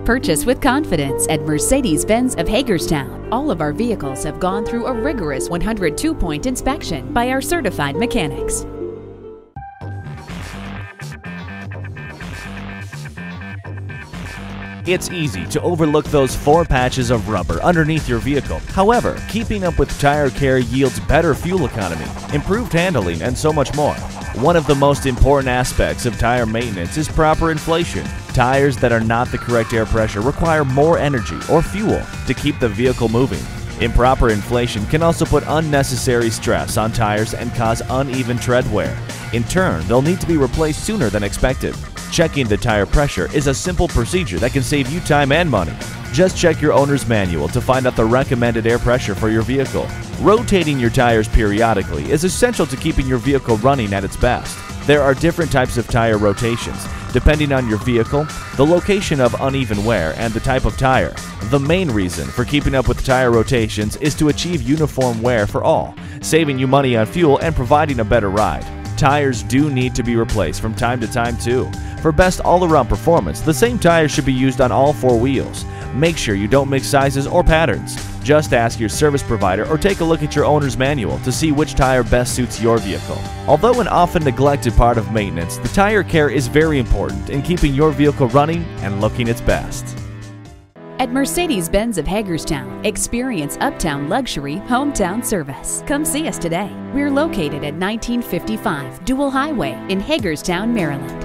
Purchase with confidence at Mercedes-Benz of Hagerstown. All of our vehicles have gone through a rigorous 102-point inspection by our certified mechanics. It's easy to overlook those 4 patches of rubber underneath your vehicle. However, keeping up with tire care yields better fuel economy, improved handling, and so much more. One of the most important aspects of tire maintenance is proper inflation. Tires that are not the correct air pressure require more energy or fuel to keep the vehicle moving. Improper inflation can also put unnecessary stress on tires and cause uneven tread wear. In turn, they'll need to be replaced sooner than expected. Checking the tire pressure is a simple procedure that can save you time and money. Just check your owner's manual to find out the recommended air pressure for your vehicle. Rotating your tires periodically is essential to keeping your vehicle running at its best. There are different types of tire rotations, depending on your vehicle, the location of uneven wear, and the type of tire. The main reason for keeping up with tire rotations is to achieve uniform wear for all, saving you money on fuel and providing a better ride. Tires do need to be replaced from time to time too. For best all-around performance, the same tires should be used on all 4 wheels. Make sure you don't mix sizes or patterns. Just ask your service provider or take a look at your owner's manual to see which tire best suits your vehicle. Although an often neglected part of maintenance, the tire care is very important in keeping your vehicle running and looking its best. At Mercedes-Benz of Hagerstown, experience uptown luxury, hometown service. Come see us today. We're located at 1955 Dual Highway in Hagerstown, Maryland.